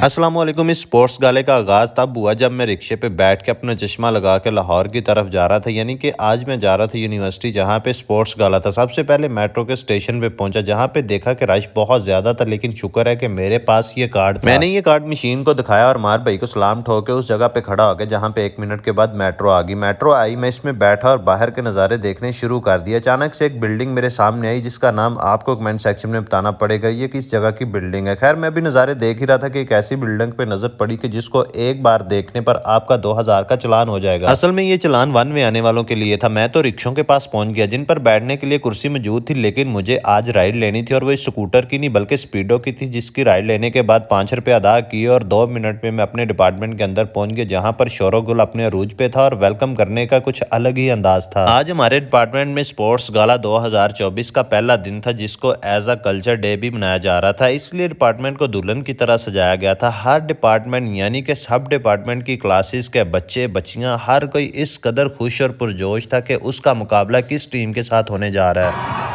अस्सलाम वालेकुम। इस स्पोर्ट्स गाले का आगाज़ तब हुआ जब मैं रिक्शे पे बैठ के अपना चश्मा लगा के लाहौर की तरफ जा रहा था। यानी कि आज मैं जा रहा था यूनिवर्सिटी, जहाँ पे स्पोर्ट्स गाला था। सबसे पहले मेट्रो के स्टेशन पे पहुंचा, जहाँ पे देखा कि रश बहुत ज़्यादा था, लेकिन शुक्र है कि मेरे पास ये कार्ड था। मैंने ये कार्ड मशीन को दिखाया और मार भाई को सलाम ठोक के उस जगह पे खड़ा हो गया जहाँ पे 1 मिनट के बाद मेट्रो आ गई। मेट्रो आई, मैं इसमें बैठा और बाहर के नज़ारे देखने शुरू कर दिया। अचानक से एक बिल्डिंग मेरे सामने आई, जिसका नाम आपको कमेंट सेक्शन में बताना पड़ेगा ये किस जगह की बिल्डिंग है। खैर, मैं भी नज़ारे देख ही रहा था कि एक ऐसी बिल्डिंग पे नजर पड़ी कि जिसको एक बार देखने पर आपका 2000 का चलान हो जाएगा। असल में ये चलान वन वे आने वालों के लिए था। मैं तो रिक्शों के पास पहुंच गया जिन पर बैठने के लिए कुर्सी मौजूद थी, लेकिन मुझे आज राइड लेनी थी और वो स्कूटर की नहीं बल्कि स्पीडो की थी, जिसकी राइड लेने के बाद 5 रुपये अदा किए और 2 मिनट में मैं अपने डिपार्टमेंट के अंदर पहुंच गया, जहां पर शोरोगुल अपने अरूज पे था और वेलकम करने का कुछ अलग ही अंदाज था। आज हमारे डिपार्टमेंट में स्पोर्ट्स गाला 2024 का पहला दिन था, जिसको एज अ कल्चर डे भी मनाया जा रहा था। इसलिए डिपार्टमेंट को दुल्हन की तरह सजाया गया था। हर डिपार्टमेंट यानी कि सब डिपार्टमेंट की क्लासेस के बच्चे बच्चियां हर कोई इस कदर खुश और पुरजोश था कि उसका मुकाबला किस टीम के साथ होने जा रहा है।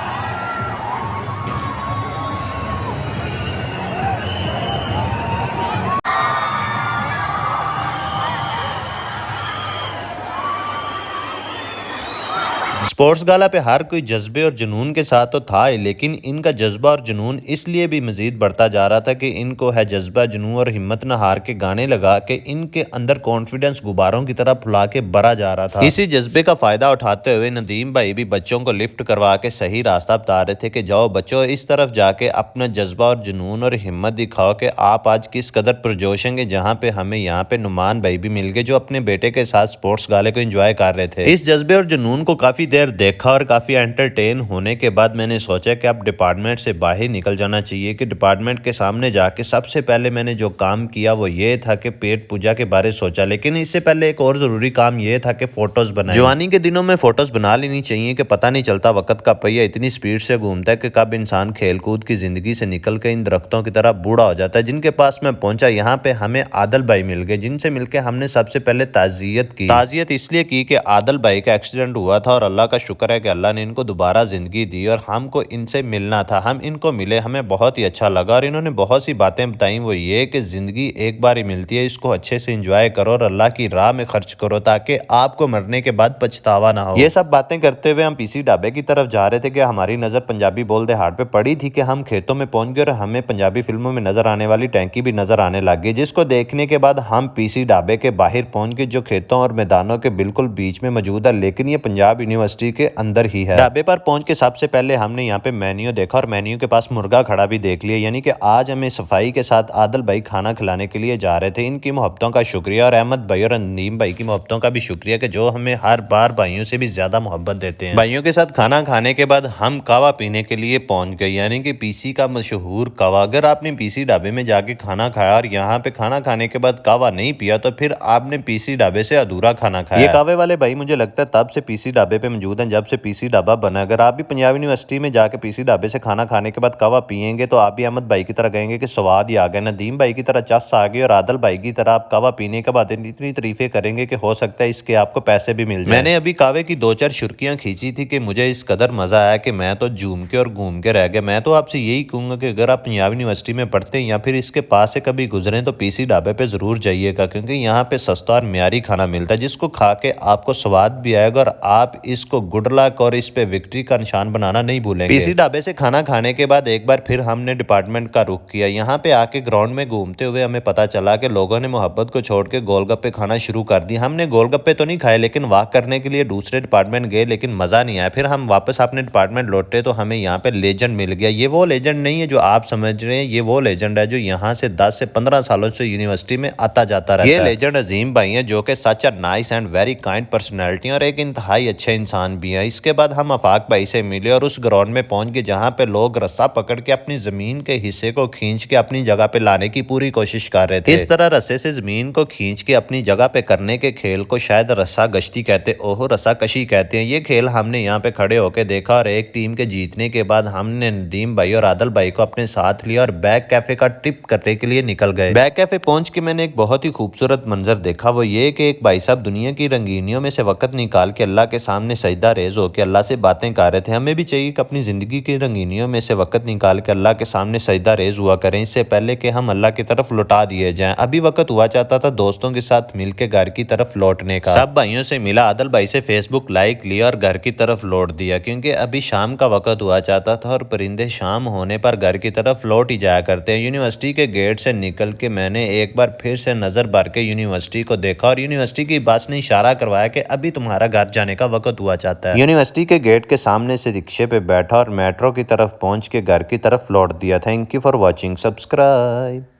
स्पोर्ट्स गाला पे हर कोई जज्बे और जुनून के साथ तो था ही, लेकिन इनका जज्बा और जुनून इसलिए भी मजीद बढ़ता जा रहा था कि इनको है जज्बा, जुनून और हिम्मत न हार के गाने लगा के इनके अंदर कॉन्फिडेंस गुब्बारों की तरह फुला के भरा जा रहा था। इसी जज्बे का फायदा उठाते हुए नदीम भाई भी बच्चों को लिफ्ट करवा के सही रास्ता बता रहे थे कि जाओ बच्चों, इस तरफ जाके अपना जज्बा और जुनून और हिम्मत दिखाओ कि आप आज किस कदर पुरजोशेंगे। जहाँ पे हमें यहाँ पे नुमान भाई भी मिल गए जो अपने बेटे के साथ स्पोर्ट्स गाले को एंजॉय कर रहे थे। इस जज्बे और जुनून को काफी देर देखा और काफी एंटरटेन होने के बाद मैंने सोचा कि अब डिपार्टमेंट से बाहर निकल जाना चाहिए। कि डिपार्टमेंट के सामने जाके सबसे पहले मैंने जो काम किया वो ये था कि पेट पूजा के बारे सोचा, लेकिन इससे पहले एक और जरूरी काम ये था कि फोटोज बनाए। जवानी के दिनों में फोटोज बना लेनी चाहिए कि पता नहीं चलता वक्त का पहिया इतनी स्पीड से घूमता है कि कब इंसान खेल कूद की जिंदगी से निकल के इन दरख्तों की तरह बूढ़ा हो जाता है। जिनके पास मैं पहुंचा, यहाँ पे हमें आदल भाई मिल गए, जिनसे मिलकर हमने सबसे पहले ताजियत की। ताजियत इसलिए की कि आदल भाई का एक्सीडेंट हुआ था और अल्लाह का शुक्र है कि अल्लाह ने इनको दोबारा जिंदगी दी और हमको इनसे मिलना था। हम इनको मिले, हमें बहुत ही अच्छा लगा और इन्होंने बहुत सी बातें बताई। वो ये कि जिंदगी एक बार ही मिलती है, इसको अच्छे से एंजॉय करो और अल्लाह की राह में खर्च करो ताकि आपको मरने के बाद पछतावा ना हो। ये सब बातें करते हुए हम पीसी ढाबे की तरफ जा रहे थे कि हमारी नजर पंजाबी बोल देहाट पे पड़ी थी कि हम खेतों में पहुंच गए और हमें पंजाबी फिल्मों में नजर आने वाली टैंकी भी नजर आने लग गई, जिसको देखने के बाद हम पीसी ढाबे के बाहर पहुंच गए, जो खेतों और मैदानों के बिल्कुल बीच में मौजूद है, लेकिन ये पंजाब यूनिवर्सिटी के अंदर ही है। ढाबे पर पहुंच के सबसे पहले हमने यहाँ पे मेन्यू देखा और मेन्यू के पास मुर्गा खड़ा भी देख लिया। यानी कि आज हमें सफाई के साथ आदल भाई खाना खिलाने के लिए जा रहे थे। इनकी मोहब्बतों का शुक्रिया और अहमद भाई और नदीम भाई की मोहब्बतों का भी शुक्रिया कि जो हमें हर बार भाइयों से भी ज्यादा मोहब्बत देते हैं। भाइयों के साथ खाना खाने के बाद हम कावा पीने के लिए पहुंच गए, यानी कि पीसी का मशहूर कावा। अगर आपने पीसी ढाबे में जाके खाना खाया और यहाँ पे खाना खाने के बाद कावा नहीं पिया तो फिर आपने पीसी ढाबे से अधूरा खाना खाया। ये कावे वाले भाई मुझे लगता है तब से पीसी ढाबे पे मौजूद हैं, जब से पीसी ढाबा बना। अगर आप भी पंजाब यूनिवर्सिटी में जाके पीसी ढाबे से खाना खाने के बाद कावा पियेंगे तो आप भी अहमद भाई की तरह कहेंगे कि स्वाद ही आ गया, नदीम भाई की तरह चस आ गई और आदल भाई की तरह आप कावा पीने के बाद इतनी तारीफें करेंगे कि हो सकता है इसके आपको पैसे भी मिल जाए। मैंने अभी कावे की 2-4 शुर्कियां खींची थी कि मुझे इस कदर मजा आया कि मैं तो झूम के और घूम के रह गया। मैं तो आपसे यही कहूंगा कि अगर आप पंजाब यूनिवर्सिटी में पढ़ते हैं या फिर इसके पास से कभी गुजरे तो पीसी ढाबे पे जरूर जाइएगा, क्योंकि यहाँ पे सस्ता और म्यारी खाना मिलता है, जिसको खा के आपको स्वाद भी आएगा और आप इसको गुड लक और इस पे विक्ट्री का निशान बनाना नहीं भूलेंगे। पीसी ढाबे से खाना खाने के बाद एक बार फिर हमने डिपार्टमेंट का रुख किया। यहाँ पे आके ग्राउंड में घूमते हुए हमें पता चला कि लोगों ने मोहब्बत को छोड़ के गोलगप्पे खाना शुरू कर दी। हमने गोलगप्पे तो नहीं खाए, लेकिन वॉक करने के लिए दूसरे डिपार्टमेंट गए, लेकिन मजा नहीं आया। फिर हम वापस अपने डिपार्टमेंट लौटे तो हमें यहाँ पे लेजेंड मिल गया। ये वो लेजेंड नहीं है जो आप समझ रहे हैं, ये वो लेजेंड है जो यहाँ से 10 से 15 सालों से यूनिवर्सिटी में आता जाता रहता है। ये लेजेंड अजीम भाई है जो कि such a nice and very kind personality और एक इंतहाई अच्छे इंसान भी है। इसके बाद हम आफाक भाई से मिले और उस ग्राउंड में पहुंच गए जहाँ पे लोग रस्सा पकड़ के अपनी जमीन के हिस्से को खींच के अपनी जगह पे लाने की पूरी कोशिश कर रहे थे। इस तरह रस्से से जमीन को खींच के अपनी जगह पे करने के खेल को शायद रस्सा गश्ती कहते, ओहो रस्सा कशी कहते हैं। ये खेल हमने यहाँ पे खड़े होके देखा और एक टीम के जीतने के बाद हमने नदीम भाई और आदल भाई को अपने साथ लिया और बैक कैफे का ट्रिप करने के लिए निकल गए। बैक कैफे पहुंच के मैंने एक बहुत ही खूबसूरत मंजर देखा। वो ये कि एक भाई साहब दुनिया की रंगीनियों में से वक्त निकाल के अल्लाह के सामने سجدہ ریز ہو کے اللہ سے باتیں کر رہے تھے۔ ہمیں بھی چاہیے کہ اپنی زندگی کی رنگینیوں میں سے وقت نکال کے اللہ کے سامنے سجدہ ریز ہوا کریں، اس سے پہلے کہ ہم اللہ کی طرف لوٹا دیے جائیں۔ ابھی وقت ہوا چاہتا تھا دوستوں کے ساتھ مل کے گھر کی طرف لوٹنے کا۔ سب بھائیوں سے ملا، عادل بھائی سے فیس بک لائک لیا اور گھر کی طرف لوٹ دیا، کیونکہ ابھی شام کا وقت ہوا چاہتا تھا اور پرندے شام ہونے پر گھر کی طرف لوٹ ہی جایا کرتے ہیں۔ یونیورسٹی کے گیٹ سے نکل کے میں نے ایک بار پھر سے نظر بھر کے یونیورسٹی کو دیکھا اور یونیورسٹی کی بس نے اشارہ کروایا کہ ابھی تمہارا گھر جانے کا وقت ہوا چاہتا ہے۔ یونیورسٹی کے گیٹ کے سامنے سے رکشے پہ بیٹھا اور میٹرو کی طرف پہنچ کے گھر کی طرف لوٹ دیا۔ Thank you for watching, subscribe.